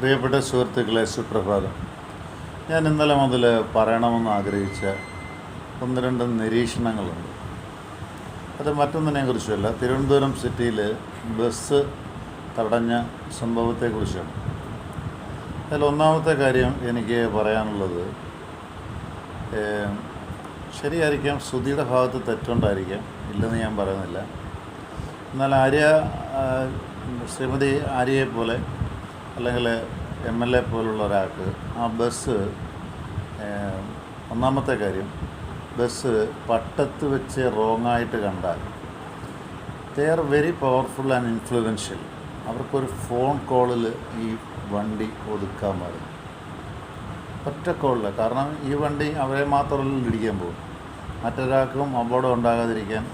പ്രിയപ്പെട്ട സുഹൃത്തുക്കളെ, സുപ്രഭാതം. ഞാൻ ഇന്നലെ മുതൽ പറയണമെന്ന് ആഗ്രഹിച്ച ഒന്ന് രണ്ട് നിരീക്ഷണങ്ങളുണ്ട്. അത് മറ്റൊന്നിനെക്കുറിച്ചല്ല, തിരുവനന്തപുരം സിറ്റിയിൽ ബസ് തടഞ്ഞ സംഭവത്തെക്കുറിച്ചാണ്. അതിൽ ഒന്നാമത്തെ കാര്യം എനിക്ക് പറയാനുള്ളത്, ശരിയായിരിക്കാം, ശ്രുതിയുടെ ഭാഗത്ത് തെറ്റുണ്ടായിരിക്കാം, ഇല്ലെന്ന് ഞാൻ പറയുന്നില്ല. എന്നാൽ ശ്രീമതി ആര്യയെ പോലെ അല്ലെങ്കിൽ MLA പോലുള്ള ഒരാൾക്ക് ആ ബസ്, ഒന്നാമത്തെ കാര്യം, ബസ് പട്ടത്ത് വെച്ച് റോങ്ങായിട്ട് കണ്ടാൽ they are very powerful and influential. അവർക്കൊരു ഫോൺ കോളിൽ ഈ വണ്ടി ഒതുക്കാൻ പാടില്ല, ഒറ്റ കോളിൽ. കാരണം ഈ വണ്ടി അവരെ മാത്രമല്ല ഇടിക്കാൻ പോകും, മറ്റൊരാൾക്കും അപകടം ഉണ്ടാകാതിരിക്കാൻ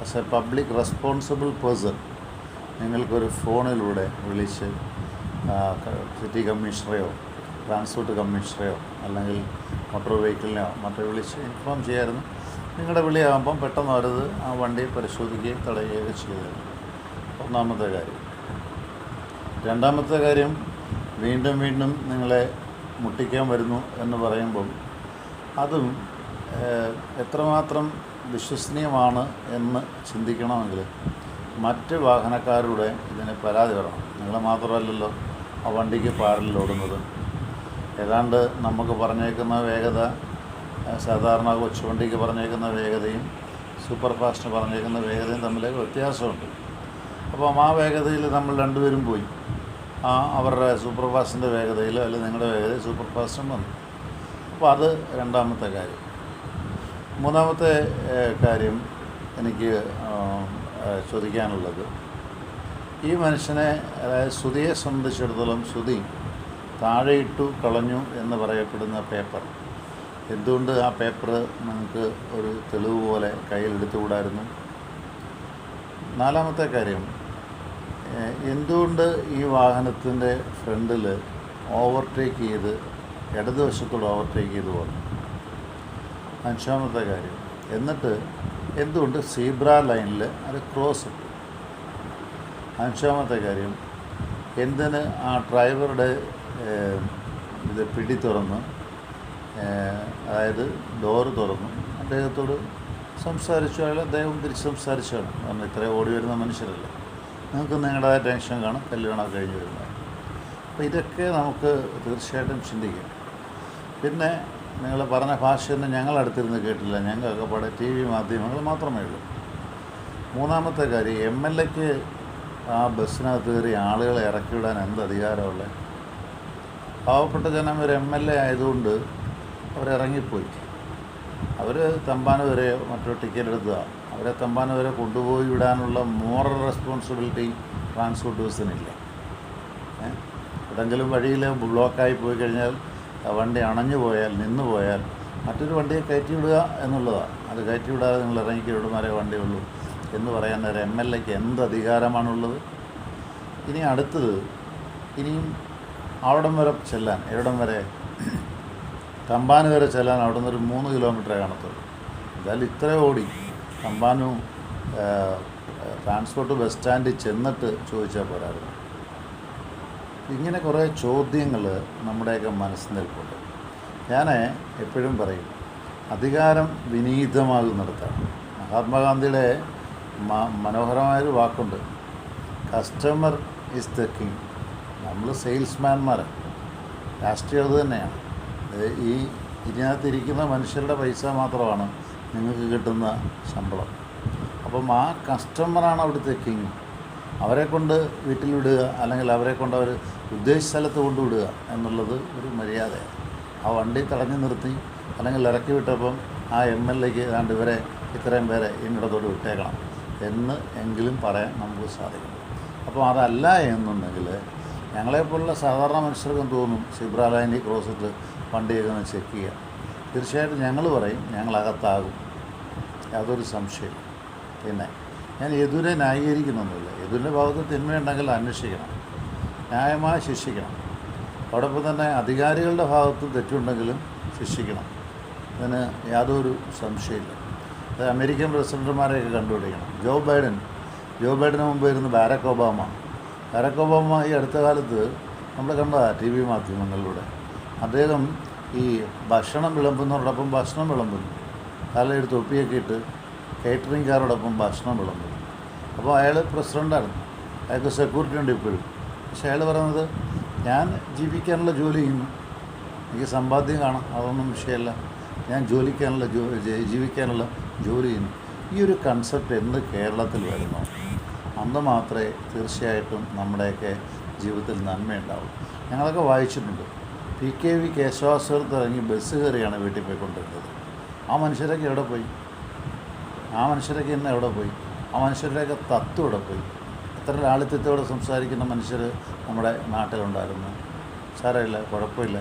as A public responsible person നിങ്ങൾക്കൊരു ഫോണിലൂടെ വിളിച്ച് സിറ്റി കമ്മീഷണറെയോ ട്രാൻസ്പോർട്ട് കമ്മീഷണറെയോ അല്ലെങ്കിൽ മോട്ടോർ വെഹിക്കിളിനെയോ മറ്റോ വിളിച്ച് ഇൻഫോം ചെയ്യാമായിരുന്നു. നിങ്ങളുടെ വിളിയാകുമ്പം പെട്ടെന്ന് അവരത് ആ വണ്ടി പരിശോധിക്കുകയും തടയുകയൊക്കെ ചെയ്തായിരുന്നു. ഒന്നാമത്തെ കാര്യം. രണ്ടാമത്തെ കാര്യം, വീണ്ടും വീണ്ടും നിങ്ങളെ മുട്ടിക്കാൻ വരുന്നു എന്ന് പറയുമ്പം അതും എത്രമാത്രം വിശ്വസനീയമാണ് എന്ന് ചിന്തിക്കണമെങ്കിൽ മറ്റ് വാഹനക്കാരുടെ ഇതിന് പരാതി പറയണം. നിങ്ങൾ മാത്രമല്ലല്ലോ ആ വണ്ടിക്ക് പാരലിൽ ഓടുന്നത്. ഏതാണ്ട് നമുക്ക് പറഞ്ഞേക്കുന്ന വേഗത, സാധാരണ കൊച്ചുവണ്ടിക്ക് പറഞ്ഞേക്കുന്ന വേഗതയും സൂപ്പർ ഫാസ്റ്റിന് പറഞ്ഞേക്കുന്ന വേഗതയും തമ്മിൽ വ്യത്യാസമുണ്ട്. അപ്പം ആ വേഗതയിൽ നമ്മൾ രണ്ടുപേരും പോയി അവരുടെ സൂപ്പർ ഫാസ്റ്റിൻ്റെ വേഗതയിൽ അല്ലെങ്കിൽ നിങ്ങളുടെ വേഗതയിൽ സൂപ്പർ ഫാസ്റ്റും വന്നു. അപ്പോൾ അത് രണ്ടാമത്തെ കാര്യം. മൂന്നാമത്തെ കാര്യം എനിക്ക് ചോദിക്കാനുള്ളത്, ഈ മനുഷ്യനെ, അതായത് ശ്രുതിയെ സംബന്ധിച്ചിടത്തോളം, ശ്രുതി താഴെയിട്ടു കളഞ്ഞു എന്ന് പറയപ്പെടുന്ന പേപ്പർ, എന്തുകൊണ്ട് ആ പേപ്പർ നിങ്ങൾക്ക് ഒരു തെളിവ് പോലെ കയ്യിലെടുത്തുകൂടായിരുന്നു? നാലാമത്തെ കാര്യം, എന്തുകൊണ്ട് ഈ വാഹനത്തിൻ്റെ ഫ്രണ്ടിൽ ഓവർടേക്ക് ചെയ്ത് ഇടതുവശത്തോട് ഓവർടേക്ക് ചെയ്ത് പോകുന്നു? അഞ്ചാമത്തെ കാര്യം, എന്നിട്ട് എന്തുകൊണ്ട് സീബ്ര ലൈനിൽ അത് ക്രോസ് ഇട്ടു? അഞ്ചാമത്തെ കാര്യം, എന്തിന് ആ ഡ്രൈവറുടെ ഇത് പിടി തുറന്ന്, അതായത് ഡോറ് തുറന്നു അദ്ദേഹത്തോട് സംസാരിച്ചു, അദ്ദേഹം തിരിച്ച് സംസാരിച്ചാണ്. കാരണം ഇത്രയും ഓടി വരുന്ന മനുഷ്യരല്ല, നിങ്ങൾക്ക് നിങ്ങളുടേതായ ടെൻഷൻ കാണും, കല്യാണം കഴിഞ്ഞ് വരുന്നത്. അപ്പോൾ ഇതൊക്കെ നമുക്ക് തീർച്ചയായിട്ടും ചിന്തിക്കാം. പിന്നെ നിങ്ങൾ പറഞ്ഞ ഭാഷയൊന്നും ഞങ്ങളടുത്തിരുന്ന് കേട്ടില്ല, ഞങ്ങൾക്ക് പാടെ TV മാധ്യമങ്ങൾ മാത്രമേ ഉള്ളൂ. മൂന്നാമത്തെ കാര്യം, MLAക്ക് ആ ബസ്സിനകത്ത് കയറി ആളുകളെ ഇറക്കിവിടാൻ എന്ത് അധികാരമുള്ളത്? പാവപ്പെട്ട ജനം ഒരു MLA ആയതുകൊണ്ട് അവരിറങ്ങിപ്പോയി. അവർ തമ്പാന വരെ മറ്റൊരു ടിക്കറ്റ് എടുക്കുക, അവരെ തമ്പാന വരെ കൊണ്ടുപോയി വിടാനുള്ള മോറൽ റെസ്പോൺസിബിലിറ്റി ട്രാൻസ്പോർട്ട് ബസ്സിനില്ല. ഏതെങ്കിലും വഴിയിൽ ബ്ലോക്കായി പോയി കഴിഞ്ഞാൽ, വണ്ടി അണഞ്ഞു പോയാൽ, നിന്ന് പോയാൽ മറ്റൊരു വണ്ടിയെ കയറ്റി വിടുക എന്നുള്ളതാണ്. അത് കയറ്റി വിടാതെ നിങ്ങൾ ഇറങ്ങിക്ക് വിടുമാരേ വണ്ടിയുള്ളൂ എന്ന് പറയാൻ ഒരു MLAക്ക് എന്ത് അധികാരമാണുള്ളത്? ഇനി അടുത്തത്, ഇനിയും അവിടം വരെ ചെല്ലാൻ, എവിടം വരെ, തമ്പാന് വരെ ചെല്ലാൻ അവിടെ നിന്നൊരു 3 കിലോമീറ്ററേ കാണത്തുള്ളൂ. എന്തായാലും ഇത്ര ഓടി തമ്പാനു ട്രാൻസ്പോർട്ട് ബസ് സ്റ്റാൻഡിൽ ചെന്നിട്ട് ചോദിച്ചാൽ പോരായിരുന്നു. ഇങ്ങനെ കുറേ ചോദ്യങ്ങൾ നമ്മുടെയൊക്കെ മനസ്സിൽ നിൽപ്പുണ്ട്. ഞാൻ എപ്പോഴും പറയും, അധികാരം വിനീതമാകുന്നിടത്താണ്. മഹാത്മാഗാന്ധിയുടെ മനോഹരമായൊരു വാക്കുണ്ട്, കസ്റ്റമർ ഈസ് ദ കിങ്. നമ്മൾ സെയിൽസ്മാൻമാരാണ്. രാഷ്ട്രീയം അത് തന്നെയാണ്. ഇതിനകത്തിരിക്കുന്ന മനുഷ്യരുടെ പൈസ മാത്രമാണ് നിങ്ങൾക്ക് കിട്ടുന്ന ശമ്പളം. അപ്പം ആ കസ്റ്റമറാണ് അവിടുത്തെ കിങ്. അവരെ കൊണ്ട് വീട്ടിൽ വിടുക, അല്ലെങ്കിൽ അവരെ കൊണ്ട് അവർ ഉദ്ദേശിച്ച സ്ഥലത്ത് കൊണ്ടുവിടുക എന്നുള്ളത് ഒരു മര്യാദയാണ്. ആ വണ്ടി തടഞ്ഞു നിർത്തി അല്ലെങ്കിൽ ഇറക്കി വിട്ടപ്പം ആ MLAക്ക് ഏതാണ്ട് ഇവരെ ഇത്രയും പേരെ ഇന്നിടത്തോട് വിട്ടേക്കണം എന്ന് എങ്കിലും പറയാൻ നമുക്ക് സാധിക്കണം. അപ്പോൾ അതല്ല എന്നുണ്ടെങ്കിൽ ഞങ്ങളെപ്പോലുള്ള സാധാരണ മനുഷ്യർക്കും തോന്നും സീബ്ര ലൈനിൽ ക്രോസ് ഇട്ട് വണ്ടിയൊക്കെ ഒന്ന് ചെക്ക് ചെയ്യുക. തീർച്ചയായിട്ടും ഞങ്ങൾ പറയും, ഞങ്ങളകത്താകും, യാതൊരു സംശയം. പിന്നെ ഞാൻ യദുവിനെ ന്യായീകരിക്കുന്നൊന്നുമില്ല. യദുവിൻ്റെ ഭാഗത്ത് തിന്മയുണ്ടെങ്കിൽ അന്വേഷിക്കണം, ന്യായമായി ശിക്ഷിക്കണം. അതോടൊപ്പം തന്നെ അധികാരികളുടെ ഭാഗത്ത് തെറ്റുണ്ടെങ്കിലും ശിക്ഷിക്കണം, അതിന് യാതൊരു സംശയമില്ല. അത് അമേരിക്കൻ പ്രസിഡന്റുമാരെയൊക്കെ കണ്ടുപിടിക്കണം. ജോ ബൈഡന് മുമ്പ് ഇരുന്ന് ബാരക് ഒബാമ ഈ അടുത്ത കാലത്ത് നമ്മൾ കണ്ടതാ ടി വി മാധ്യമങ്ങളിലൂടെ. അദ്ദേഹം ഈ ഭക്ഷണം വിളമ്പുന്നവരോടൊപ്പം ഭക്ഷണം വിളമ്പുന്നു, തലയിൽ തൊപ്പിയൊക്കെ ഇട്ട് കേറ്ററിംഗുകാരോടൊപ്പം ഭക്ഷണം വിളമ്പുന്നു. അപ്പോൾ അയാൾ പ്രസിഡൻ്റായിരുന്നു, അയാൾക്ക് സെക്യൂരിറ്റി ഉണ്ട് ഇപ്പോഴും. പക്ഷേ അയാൾ പറയുന്നത് ഞാൻ ജീവിക്കാനുള്ള ജോലി ചെയ്യുന്നു, എനിക്ക് സമ്പാദ്യം കാണാം, അതൊന്നും വിഷയമല്ല, ഞാൻ ജീവിക്കാനുള്ള ജോലി ചെയ്യുന്നു. ഈ ഒരു കൺസെപ്റ്റ് എന്ന് കേരളത്തിൽ വരുന്നു അന്ന് മാത്രമേ തീർച്ചയായിട്ടും നമ്മുടെയൊക്കെ ജീവിതത്തിൽ നന്മയുണ്ടാവും. ഞങ്ങളൊക്കെ വായിച്ചിട്ടുണ്ട്, PKV കേശവാസ്വരത്ത് ഇറങ്ങി ബസ് കയറിയാണ് വീട്ടിൽ പോയിക്കൊണ്ടിരുന്നത്. ആ മനുഷ്യരൊക്കെ എവിടെ പോയി? ആ മനുഷ്യരൊക്കെ ഇന്ന് എവിടെ പോയി? ആ മനുഷ്യരുടെയൊക്കെ തത്വം എവിടെ പോയി? എത്ര ലാളിത്യത്തോടെ സംസാരിക്കുന്ന മനുഷ്യർ നമ്മുടെ നാട്ടിലുണ്ടായിരുന്നു. സാരമില്ല, കുഴപ്പമില്ല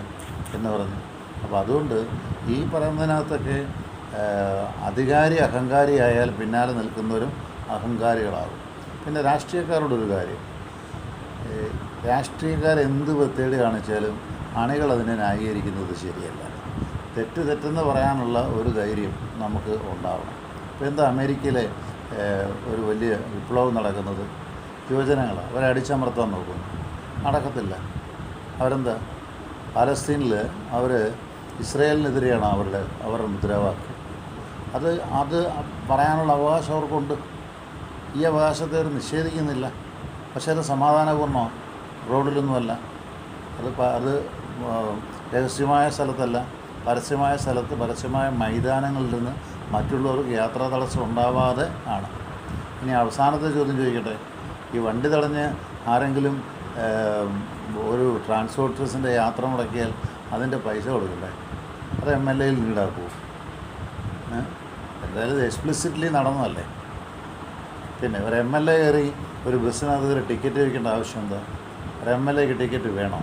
എന്ന് പറഞ്ഞു. അപ്പോൾ അതുകൊണ്ട് ഈ പറയുന്നതിനകത്തൊക്കെ അഹങ്കാരിയായാൽ പിന്നാലെ നിൽക്കുന്നവരും അഹങ്കാരികളാകും. പിന്നെ രാഷ്ട്രീയക്കാരോടൊരു കാര്യം, രാഷ്ട്രീയക്കാരെന്ത് വൃത്തികേട് കാണിച്ചാലും അണികൾ അതിനെ ന്യായീകരിക്കുന്നത് ശരിയല്ല. തെറ്റെന്ന് പറയാനുള്ള ഒരു ധൈര്യം നമുക്ക് ഉണ്ടാവണം. ഇപ്പോൾ എന്താ അമേരിക്കയിലെ ഒരു വലിയ വിപ്ലവം നടക്കുന്നത്? യുവജനങ്ങളാണ്, അവരെ അടിച്ചമർത്താൻ നോക്കുന്നു, നടക്കത്തില്ല. അവരെന്താ പാലസ്തീനിൽ അവർ ഇസ്രയേലിനെതിരെയാണ് അവരുടെ മുദ്രാവാക്യം. അത് പറയാനുള്ള അവകാശം അവർക്കുണ്ട്. ഈ അവകാശത്തെ അവർ നിഷേധിക്കുന്നില്ല. പക്ഷേ അത് സമാധാനപൂർണ്ണമാണ്, റോഡിലൊന്നുമല്ല. അത് രഹസ്യമായ സ്ഥലത്തല്ല, പരസ്യമായ സ്ഥലത്ത്, പരസ്യമായ മൈതാനങ്ങളിൽ നിന്ന് മറ്റുള്ളവർക്ക് യാത്രാ തടസ്സം ഉണ്ടാവാതെ ആണ്. ഇനി അവസാനത്തെ ചോദ്യം ചോദിക്കട്ടെ, ഈ വണ്ടി തടഞ്ഞ് ആരെങ്കിലും ഒരു ട്രാൻസ്പോർട്ടേഴ്സിൻ്റെ യാത്ര മുടക്കിയാൽ അതിൻ്റെ പൈസ കൊടുക്കണ്ടേ? അത് MLAയിൽ ഈടാക്കുമോ? എന്തായാലും ഇത് എക്സ്പ്ലിസിറ്റ്ലി നടന്നതല്ലേ. പിന്നെ ഒരു MLA കയറി ഒരു ബസ്സിനകത്ത് കയറി ടിക്കറ്റ് ചോദിക്കേണ്ട ആവശ്യം എന്താ? ഒരു MLAക്ക് ടിക്കറ്റ് വേണോ?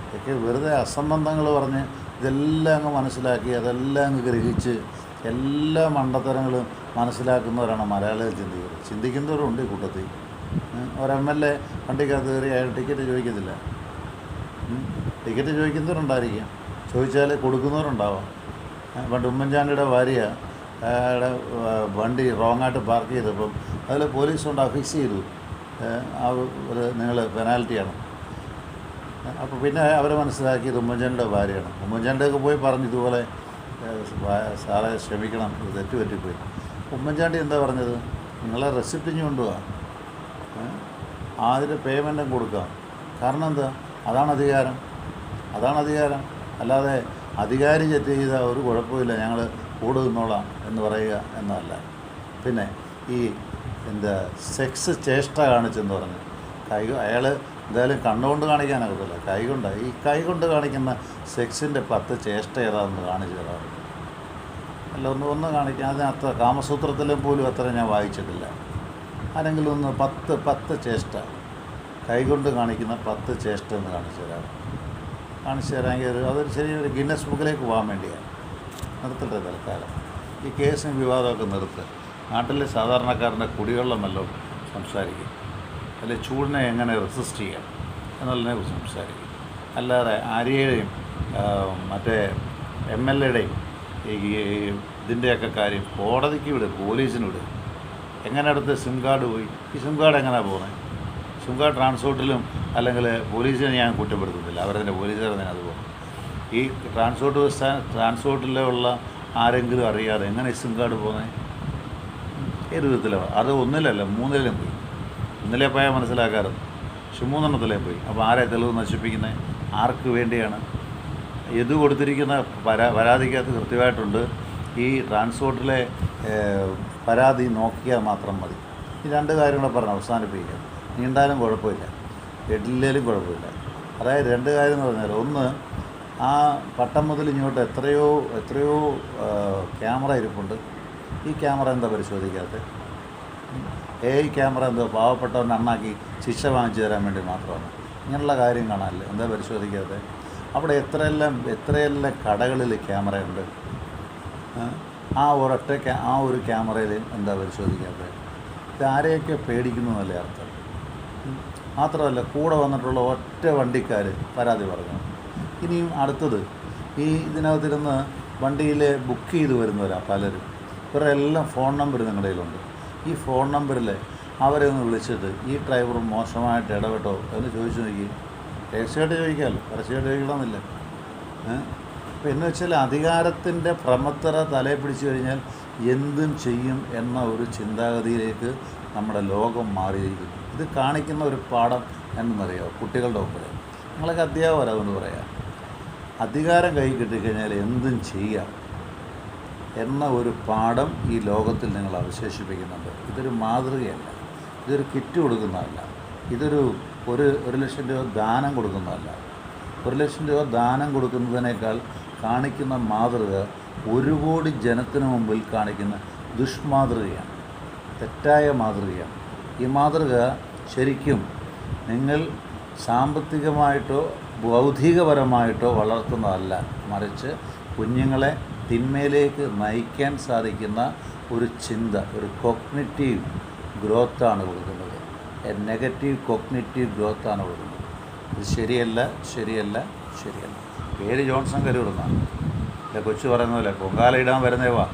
ഇതൊക്കെ വെറുതെ അസംബന്ധങ്ങൾ പറഞ്ഞ് ഇതെല്ലാം അങ്ങ് മനസ്സിലാക്കി, അതെല്ലാം അങ്ങ് ഗ്രഹിച്ച് എല്ലാ മണ്ടത്തരങ്ങളും മനസ്സിലാക്കുന്നവരാണ് മലയാളികൾ ചിന്തിക്കുന്നവരുണ്ട് ഈ കൂട്ടത്തിൽ. ഒരു MLA വണ്ടിക്കകത്ത് കയറി അയാൾ ടിക്കറ്റ് ചോദിക്കത്തില്ല. ടിക്കറ്റ് ചോദിക്കുന്നവരുണ്ടായിരിക്കാം, ചോദിച്ചാൽ കൊടുക്കുന്നവരുണ്ടാവാം. പണ്ട് ഉമ്മൻചാണ്ടിയുടെ ഭാര്യ അയാളുടെ വണ്ടി റോങ്ങായിട്ട് പാർക്ക് ചെയ്തപ്പം അതിൽ പോലീസ് കൊണ്ട് അഫിക്സ് ചെയ്തു, നിങ്ങൾ പെനാൽറ്റിയാണ്. അപ്പോൾ പിന്നെ അവരെ മനസ്സിലാക്കിയത് ഉമ്മൻചാണ്ടിയുടെ ഭാര്യയാണ്. ഉമ്മൻചാണ്ടിയൊക്കെ പോയി പറഞ്ഞു ഇതുപോലെ സാറേ ക്ഷമിക്കണം, ഇത് തെറ്റുപറ്റിപ്പോയി. ഉമ്മൻചാണ്ടി എന്താ പറഞ്ഞത്? നിങ്ങളെ റെസിപ്റ്റ് കൊണ്ടുപോകാം, അതിൻ്റെ പേയ്മെൻറ്റും കൊടുക്കാം. കാരണം എന്താ? അതാണ് അധികാരം. അല്ലാതെ അധികാരി തെറ്റ് ചെയ്താൽ ഒരു കുഴപ്പമില്ല, ഞങ്ങൾ കൂടെ നിന്നോളാം എന്ന് പറയുക എന്നല്ല. പിന്നെ ഈ സെക്സ് ചേഷ്ട കാണിച്ചെന്ന് പറഞ്ഞു അയാൾ എന്തായാലും കണ്ണുകൊണ്ട് കാണിക്കാനാകത്തില്ല, കൈകൊണ്ട് കാണിക്കുന്ന സെക്സിൻ്റെ 10 ചേഷ്ട ഏതാണെന്ന് കാണിച്ചു തരാറ്. അല്ല, ഒന്ന് കാണിക്കാൻ അതിനത്ര കാമസൂത്രത്തിലും പോലും അത്ര ഞാൻ വായിച്ചിട്ടില്ല. ആരെങ്കിലും ഒന്ന് 10 ചേഷ്ട കൈകൊണ്ട് കാണിക്കുന്ന 10 ചേഷ്ട എന്ന് കാണിച്ചു തരാമെങ്കിൽ അതൊരു ചെറിയൊരു ഗിന്നസ് ബുക്കിലേക്ക് പോകാൻ വേണ്ടിയാണ്. നിർത്തട്ടെ തൽക്കാലം. ഈ കേസും വിവാദമൊക്കെ നിർത്തുക. നാട്ടിലെ സാധാരണക്കാരൻ്റെ കുടിവെള്ളമല്ലോ സംസാരിക്കും, അല്ലെ ചൂടിനെ എങ്ങനെ റെസിസ്റ്റ് ചെയ്യാം എന്നുള്ളതിനെക്കുറിച്ച് സംസാരിക്കും. അല്ലാതെ ആര്യയുടെയും മറ്റേ MLAയുടെയും ഇതിൻ്റെയൊക്കെ കാര്യം കോടതിക്ക് വിടും, പോലീസിന് വിടും. എങ്ങനെ അടുത്ത് സിം കാർഡ് പോയി? ഈ സിം കാർഡ് എങ്ങനെയാണ് പോകുന്നത്? സിം കാർഡ് ട്രാൻസ്പോർട്ടിലും അല്ലെങ്കിൽ പോലീസിനെ ഞാൻ കുറ്റപ്പെടുത്തുന്നില്ല, അവരതിൻ്റെ പോലീസുകാർ തന്നെ അത് പോകും. ഈ ട്രാൻസ്പോർട്ടിലുള്ള ആരെങ്കിലും അറിയാതെ എങ്ങനെ സിം കാർഡ് പോകുന്നത്? ഏത് വിധത്തിലാണ്? അത് ഒന്നിലല്ല 3 പോയി. 1 പോയാൽ മനസ്സിലാക്കാറുണ്ട്, പക്ഷെ 3 പോയി. അപ്പോൾ ആരെ തെളിവ് നശിപ്പിക്കുന്നത്? ആർക്ക് വേണ്ടിയാണ്? ഇത് കൊടുത്തിരിക്കുന്ന പരാതിക്കകത്ത് കൃത്യമായിട്ടുണ്ട്, ഈ ട്രാൻസ്പോർട്ടിലെ പരാതി നോക്കിയാൽ മാത്രം മതി. ഈ 2 കാര്യങ്ങളെ പറഞ്ഞ് അവസാനിപ്പിക്കുക. നീണ്ടാലും കുഴപ്പമില്ല, കേട്ടില്ലേലും കുഴപ്പമില്ല. അതായത് 2 കാര്യം എന്ന് പറഞ്ഞാൽ, ഒന്ന്, ആ പട്ടം മുതൽ ഇങ്ങോട്ട് എത്രയോ ക്യാമറ ഇരിപ്പുണ്ട്. ഈ ക്യാമറ എന്താ പരിശോധിക്കാത്തത്? ക്യാമറ എന്തോ പാവപ്പെട്ടവൻ അണ്ണാക്കി ശിക്ഷ വാങ്ങിച്ചു തരാൻ വേണ്ടി മാത്രമാണ്. ഇങ്ങനെയുള്ള കാര്യം കാണാനല്ലേ, എന്താ പരിശോധിക്കാത്തത്? അവിടെ എത്രയെല്ലാം കടകളിൽ ക്യാമറയുണ്ട്. ആ ഒരു ക്യാമറയിൽ എന്താ പരിശോധിക്കാത്തത്? ഇതാരെയൊക്കെ പേടിക്കുന്നു എന്നല്ലേ അർത്ഥം. മാത്രമല്ല, കൂടെ വന്നിട്ടുള്ള ഒറ്റ വണ്ടിക്കാർ പരാതി പറഞ്ഞു. ഇനിയും അടുത്തത്, ഇതിനകത്തിരുന്ന് വണ്ടിയിൽ ബുക്ക് ചെയ്ത് വരുന്നവരാണ് പലരും. ഇവരുടെ എല്ലാം ഫോൺ നമ്പർ നിങ്ങളുടെ കയ്യിലുണ്ട്. ഈ ഫോൺ നമ്പറിൽ അവരെ ഒന്ന് വിളിച്ചിട്ട് ഈ ഡ്രൈവർ മോശമായിട്ട് ഇടപെട്ടോ എന്ന് ചോദിച്ചു നോക്കി. രഹസ്യമായിട്ട് ചോദിക്കാമല്ലോ, പരസ്യമായിട്ട് ചോദിക്കണമെന്നില്ല. അപ്പോൾ എന്ന് വെച്ചാൽ അധികാരത്തിൻ്റെ പ്രമത്തറ തലയെ പിടിച്ചു കഴിഞ്ഞാൽ എന്തും ചെയ്യും എന്ന ഒരു ചിന്താഗതിയിലേക്ക് നമ്മുടെ ലോകം മാറിയിരിക്കുന്നു. ഇത് കാണിക്കുന്ന ഒരു പാഠം എന്നറിയാമോ? കുട്ടികളുടെ മുമ്പിൽ നിങ്ങളൊക്കെ അധ്യാപകർ അതുകൊണ്ട് പറയാം, അധികാരം കൈ കിട്ടിക്കഴിഞ്ഞാൽ എന്തും ചെയ്യാം എന്ന ഒരു പാഠം ഈ ലോകത്തിൽ നിങ്ങൾ അവശേഷിപ്പിക്കുന്നുണ്ട്. ഇതൊരു മാതൃകയല്ല, ഇതൊരു കിറ്റ് കൊടുക്കുന്നതല്ല, ഇതൊരു ഒരു ലക്ഷം രൂപ ദാനം കൊടുക്കുന്നതല്ല. 1 ലക്ഷം രൂപ ദാനം കൊടുക്കുന്നതിനേക്കാൾ കാണിക്കുന്ന മാതൃക 1 കോടി ജനത്തിന് മുമ്പിൽ കാണിക്കുന്ന ദുഷ്മാതൃകയാണ്, തെറ്റായ മാതൃകയാണ്. ഈ മാതൃക ശരിക്കും നിങ്ങൾ സാമ്പത്തികമായിട്ടോ ബൗദ്ധികപരമായിട്ടോ വളർത്തുന്നതല്ല, മറിച്ച് കുഞ്ഞുങ്ങളെ തിന്മയിലേക്ക് നയിക്കാൻ സാധിക്കുന്ന ഒരു ചിന്ത, ഒരു കോഗ്നിറ്റീവ് ഗ്രോത്താണ് കൊടുക്കുന്നത്. നെഗറ്റീവ് കോഗ്നിറ്റീവ് ഗ്രോത്താണ് കൊടുക്കുന്നത്. ഇത് ശരിയല്ല, ശരിയല്ല, ശരിയല്ല. പേര് ജോൺസൺ കരൂർന്നാണ്. അല്ല, കൊച്ചു പറയുന്ന പോലെ പൊങ്കാല ഇടാൻ വരുന്നേവാ